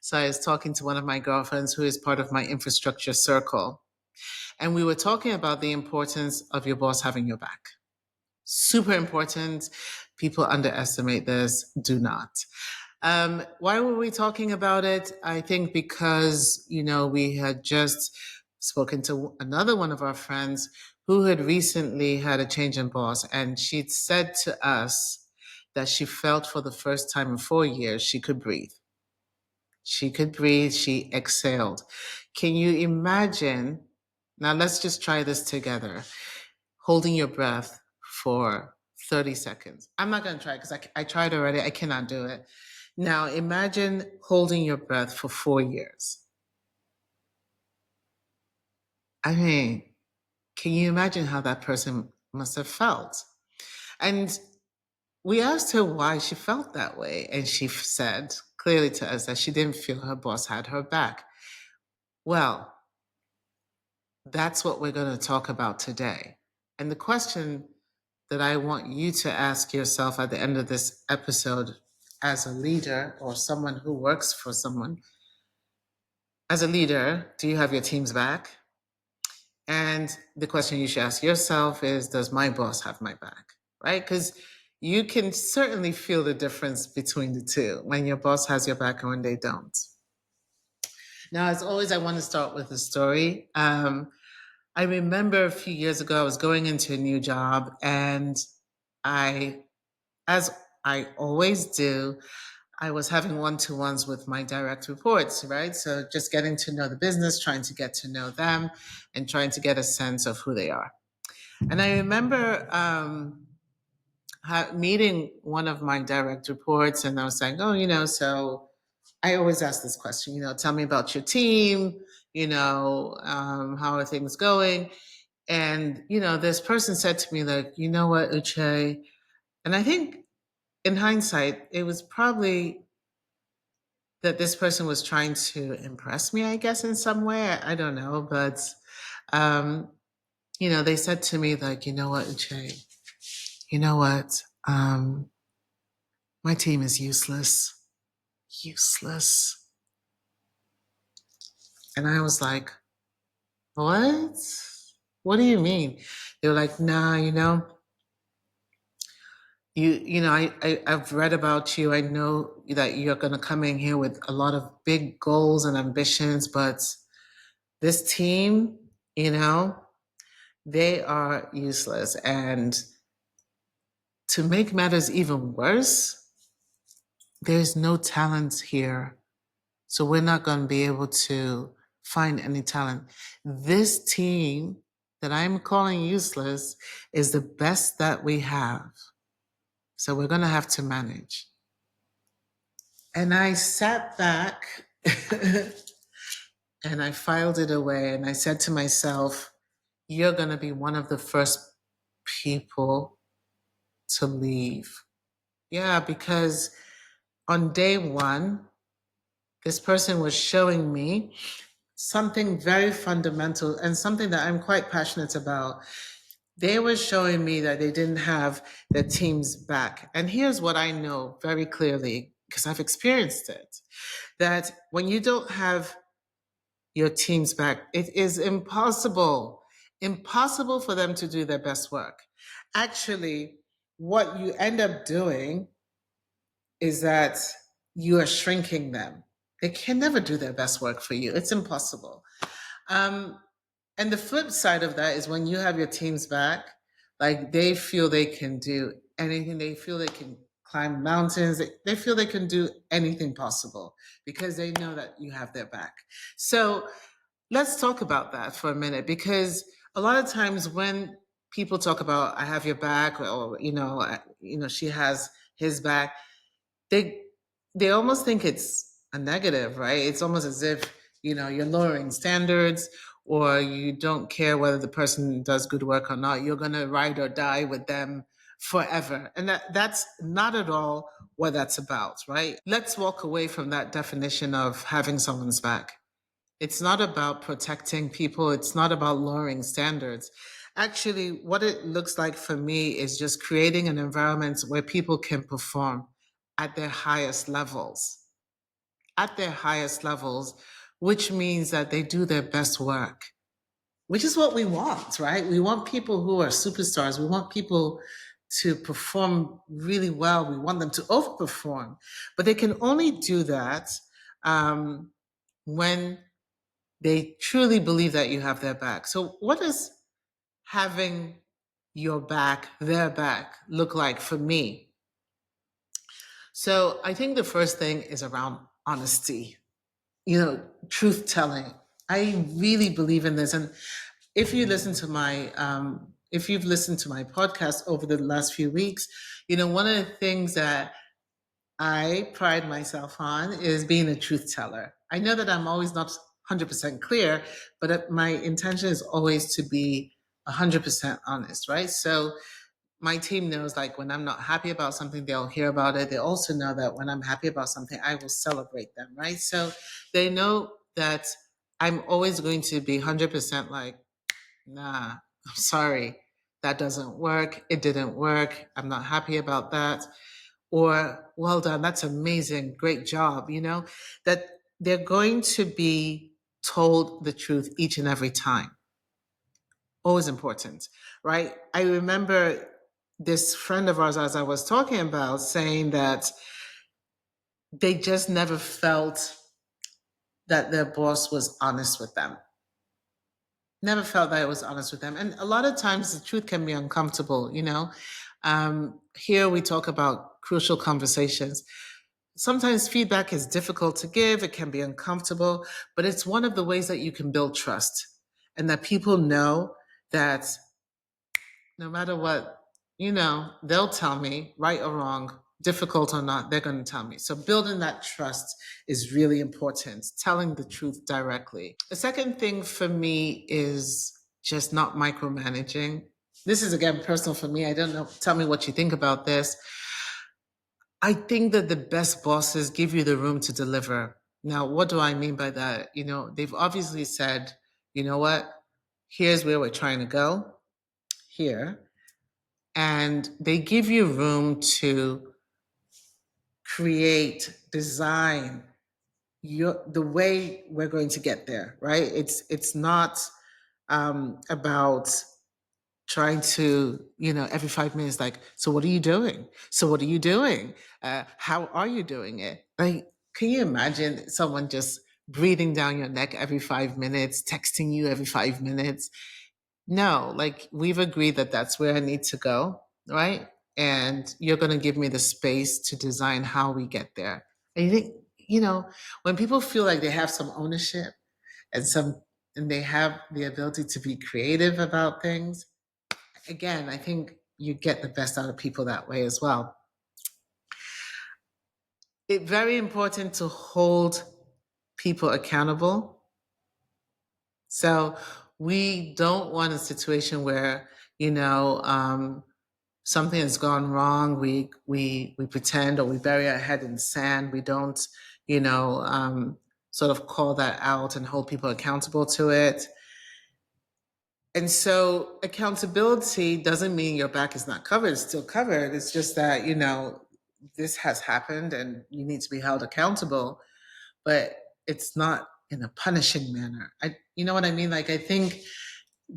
So I was talking to one of my girlfriends who is part of my infrastructure circle. And we were talking about the importance of your boss having your back. Super important. People underestimate this. Do not. Why were we talking about it? I think because, we had just spoken to another one of our friends who had recently had a change in boss, and she'd said to us that she felt for the first time in 4 years she could breathe. She could breathe, she exhaled. Can you imagine? Now let's just try this together. Holding your breath for 30 seconds. I'm not going to try because I tried already. I cannot do it. Now imagine holding your breath for 4 years. I mean, can you imagine how that person must have felt? And we asked her why she felt that way. And she said clearly to us that she didn't feel her boss had her back. Well, that's what we're going to talk about today. And the question that I want you to ask yourself at the end of this episode as a leader or someone who works for someone, as a leader, do you have your team's back? And the question you should ask yourself is, does my boss have my back? Right? Because you can certainly feel the difference between the two when your boss has your back and when they don't. Now, as always, I want to start with a story. I remember a few years ago, I was going into a new job, and I, as I always do, I was having one-to-ones with my direct reports, right? So just getting to know the business, trying to get to know them, and trying to get a sense of who they are. And I remember meeting one of my direct reports, and I was saying, oh, so I always ask this question, tell me about your team, how are things going? And, this person said to me, like, you know what, Uche? And I think in hindsight, it was probably that this person was trying to impress me, I guess, in some way. I don't know. But, they said to me, like, you know what, Uche? You know what? My team is useless. Useless. And I was like, what? What do you mean? They were like, nah, I've read about you. I know that you're going to come in here with a lot of big goals and ambitions, but this team, they are useless. And to make matters even worse, there's no talent here. So we're not going to be able to find any talent. This team that I'm calling useless is the best that we have. So we're going to have to manage. And I sat back and I filed it away and I said to myself, you're going to be one of the first people to leave. Yeah, because on day one, this person was showing me something very fundamental and something that I'm quite passionate about. They were showing me that they didn't have their team's back. And here's what I know very clearly, because I've experienced it, that when you don't have your team's back, it is impossible for them to do their best work. Actually, what you end up doing is that you are shrinking them. They can never do their best work for you. It's impossible. Um, and the flip side of that is when you have your teams back, like they feel they can do anything. They feel they can climb mountains. They feel they can do anything possible because they know that you have their back. So let's talk about that for a minute, because a lot of times when people talk about "I have your back" or she has his back, they they almost think it's a negative, right? It's almost as if you're lowering standards, or you don't care whether the person does good work or not. You're going to ride or die with them forever, and that's not at all what that's about, right? Let's walk away from that definition of having someone's back. It's not about protecting people. It's not about lowering standards. Actually, what it looks like for me is just creating an environment where people can perform at their highest levels. at their highest levels, which means that they do their best work, which is what we want, right? We want people who are superstars. We want people to perform really well. We want them to overperform, but they can only do that when they truly believe that you have their back. So, what does having your back, their back, look like for me? So, I think the first thing is around honesty, truth telling. I really believe in this. And if you listen to if you've listened to my podcast over the last few weeks, one of the things that I pride myself on is being a truth teller. I know that I'm always not 100% clear, but my intention is always to be 100% honest, right? So my team knows, like, when I'm not happy about something, they'll hear about it. They also know that when I'm happy about something, I will celebrate them, right? So they know that I'm always going to be 100% like, nah, I'm sorry, that doesn't work. It didn't work. I'm not happy about that. Or, well done, that's amazing, great job, that they're going to be told the truth each and every time. Always important, right? I remember this friend of ours, as I was talking about, saying that they just never felt that their boss was honest with them. Never felt that it was honest with them. And a lot of times the truth can be uncomfortable, Here we talk about crucial conversations. Sometimes feedback is difficult to give, it can be uncomfortable, but it's one of the ways that you can build trust and that people know that no matter what, they'll tell me, right or wrong, difficult or not, they're going to tell me. So building that trust is really important, telling the truth directly. The second thing for me is just not micromanaging. This is, again, personal for me. I don't know. Tell me what you think about this. I think that the best bosses give you the room to deliver. Now, what do I mean by that? They've obviously said, you know what? Here's where we're trying to go, here. And they give you room to create, design the way we're going to get there, right? It's not about trying to, every 5 minutes, like, so what are you doing? So what are you doing? How are you doing it? Like, can you imagine someone just breathing down your neck every 5 minutes, texting you every 5 minutes? No, like, we've agreed that that's where I need to go, right? And you're going to give me the space to design how we get there. And you think, when people feel like they have some ownership and they have the ability to be creative about things, again, I think you get the best out of people that way as well. It's very important to hold people accountable. So we don't want a situation where, something has gone wrong. We pretend, or we bury our head in sand. We don't, sort of call that out and hold people accountable to it. And so accountability doesn't mean your back is not covered. It's still covered. It's just that, this has happened and you need to be held accountable, but it's not in a punishing manner. You know what I mean? Like, I think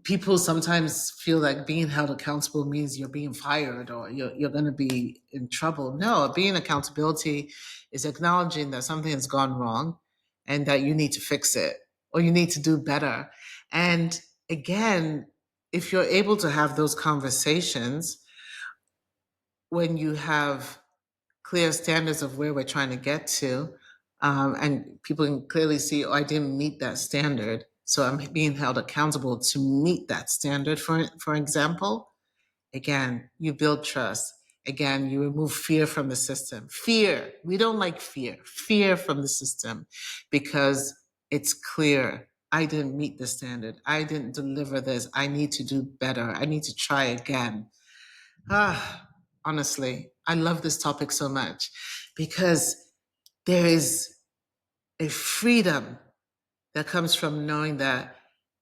people sometimes feel like being held accountable means you're being fired or you're going to be in trouble. No, being accountability is acknowledging that something has gone wrong and that you need to fix it or you need to do better. And again, if you're able to have those conversations when you have clear standards of where we're trying to get to, and people can clearly see, oh, I didn't meet that standard, so I'm being held accountable to meet that standard, for example. Again, you build trust. Again, you remove fear from the system. Fear. We don't like fear. Fear from the system because it's clear. I didn't meet the standard. I didn't deliver this. I need to do better. I need to try again. Honestly, I love this topic so much because there is a freedom that comes from knowing that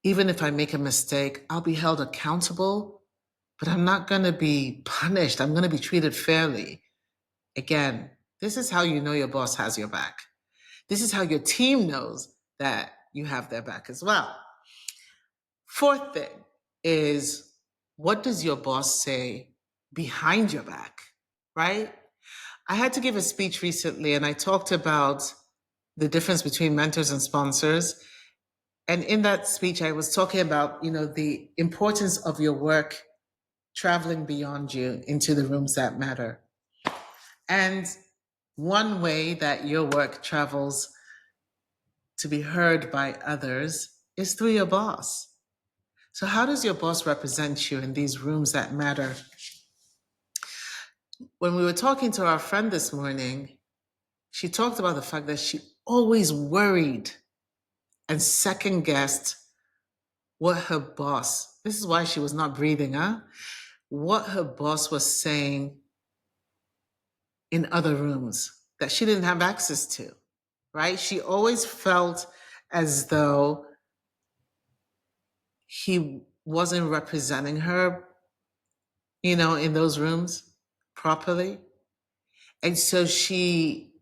even if I make a mistake, I'll be held accountable, but I'm not going to be punished. I'm going to be treated fairly. Again, this is how you know your boss has your back. This is how your team knows that you have their back as well. Fourth thing is, what does your boss say behind your back, right? I had to give a speech recently and I talked about the difference between mentors and sponsors. And in that speech, I was talking about, the importance of your work traveling beyond you into the rooms that matter. And one way that your work travels to be heard by others is through your boss. So, how does your boss represent you in these rooms that matter? When we were talking to our friend this morning, she talked about the fact that she always worried and second guessed what her boss, this is why she was not breathing, what her boss was saying in other rooms that she didn't have access to, right? She always felt as though he wasn't representing her, in those rooms properly. And so she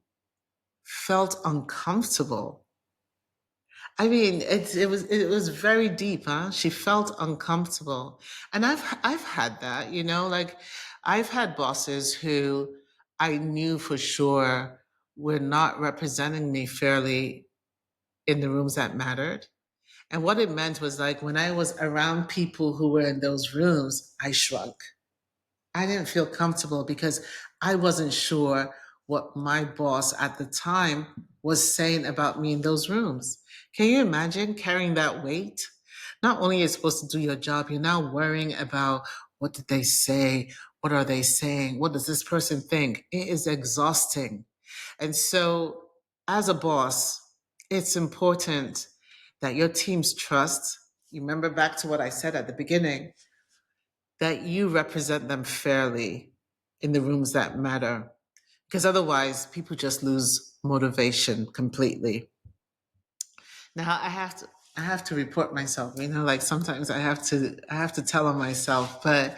felt uncomfortable. I mean, it was very deep, huh? She felt uncomfortable. And I've had that, like I've had bosses who I knew for sure were not representing me fairly in the rooms that mattered. And what it meant was like when I was around people who were in those rooms, I shrunk. I didn't feel comfortable because I wasn't sure what my boss at the time was saying about me in those rooms. Can you imagine carrying that weight? Not only are you supposed to do your job, you're now worrying about what did they say? What are they saying? What does this person think? It is exhausting. And so, as a boss, it's important that your team's trust, you remember back to what I said at the beginning, that you represent them fairly in the rooms that matter. Because otherwise, people just lose motivation completely. Now, I have to report myself. Like sometimes I have to tell on myself, but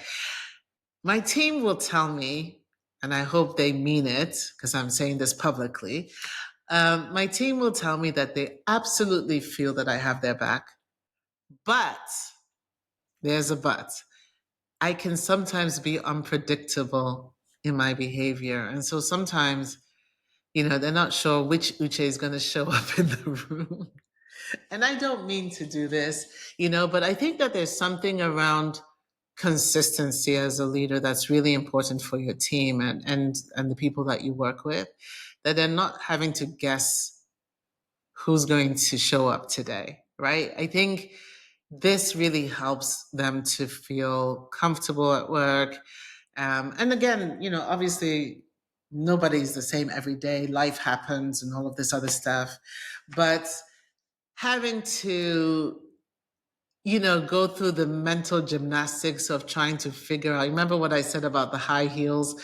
my team will tell me, and I hope they mean it because I'm saying this publicly. My team will tell me that they absolutely feel that I have their back, but there's a but. I can sometimes be unpredictable in my behavior. And so sometimes, they're not sure which Uche is going to show up in the room. And I don't mean to do this, but I think that there's something around consistency as a leader that's really important for your team and the people that you work with, that they're not having to guess who's going to show up today, right? I think this really helps them to feel comfortable at work. And again, obviously nobody's the same every day. Life happens and all of this other stuff. But having to, go through the mental gymnastics of trying to figure out, remember what I said about the high heels?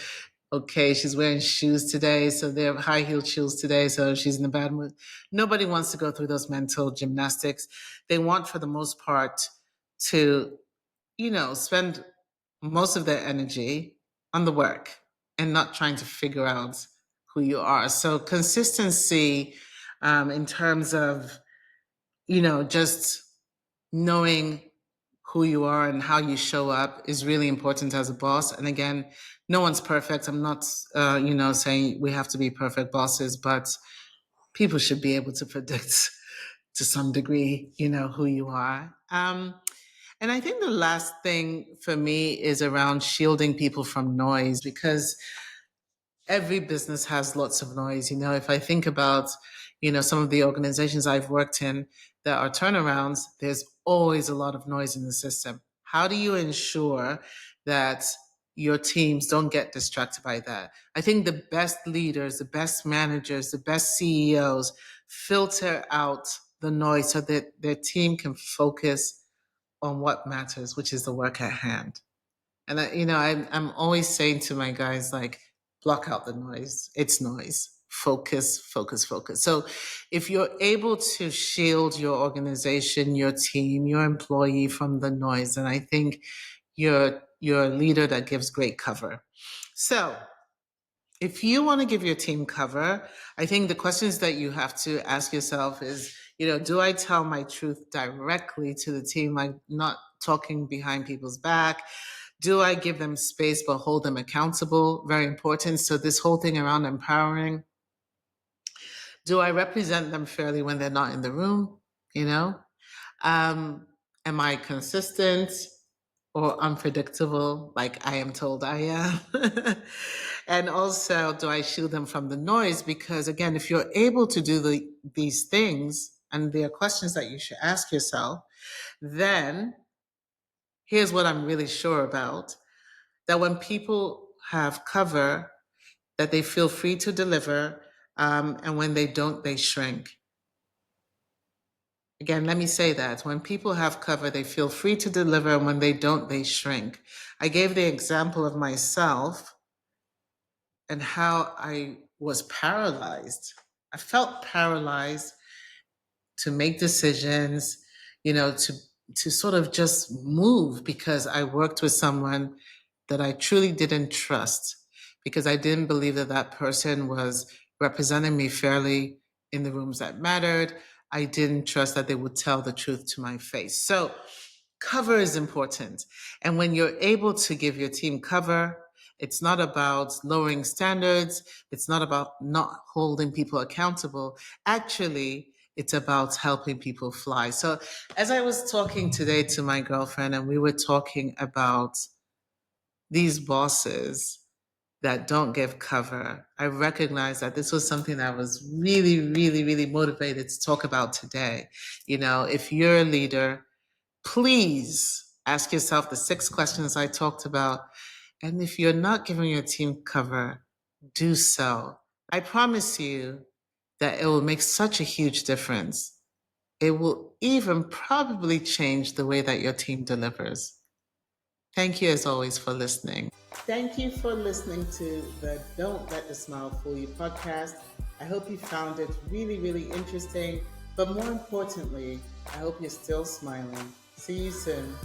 Okay, she's wearing shoes today, so they're high heeled shoes today, so she's in a bad mood. Nobody wants to go through those mental gymnastics. They want, for the most part, to, spend most of their energy on the work and not trying to figure out who you are. So consistency, in terms of, just knowing who you are and how you show up is really important as a boss. And again, no one's perfect. I'm not, saying we have to be perfect bosses, but people should be able to predict to some degree, who you are. And I think the last thing for me is around shielding people from noise, because every business has lots of noise. If I think about, some of the organizations I've worked in that are turnarounds, there's always a lot of noise in the system. How do you ensure that your teams don't get distracted by that? I think the best leaders, the best managers, the best CEOs filter out the noise so that their team can focus on what matters, which is the work at hand. And I'm always saying to my guys, like, block out the noise. It's noise. Focus, focus, focus. So if you're able to shield your organization, your team, your employee from the noise, then I think you're a leader that gives great cover. So If you want to give your team cover, I think the questions that you have to ask yourself is, do I tell my truth directly to the team, like not talking behind people's back? Do I give them space but hold them accountable? Very important. So this whole thing around empowering, do I represent them fairly when they're not in the room? You know, am I consistent or unpredictable, like I am told I am? And also, do I shield them from the noise? Because again, if you're able to do these things, and there are questions that you should ask yourself, then here's what I'm really sure about: that when people have cover, that they feel free to deliver, and when they don't, they shrink. Again, let me say that when people have cover, they feel free to deliver, and when they don't, they shrink. I gave the example of myself and how I was paralyzed. I felt paralyzed to make decisions, to sort of just move, because I worked with someone that I truly didn't trust, because I didn't believe that that person was representing me fairly in the rooms that mattered. I didn't trust that they would tell the truth to my face. So cover is important. And when you're able to give your team cover, it's not about lowering standards. It's not about not holding people accountable. Actually, it's about helping people fly. So as I was talking today to my girlfriend, and we were talking about these bosses that don't give cover, I recognized that this was something that I was really, really, really motivated to talk about today. If you're a leader, please ask yourself the 6 questions I talked about. And if you're not giving your team cover, do so. I promise you that it will make such a huge difference. It will even probably change the way that your team delivers. Thank you, as always, for listening. Thank you for listening to the Don't Let the Smile Fool You podcast. I hope you found it really, really interesting. But more importantly, I hope you're still smiling. See you soon.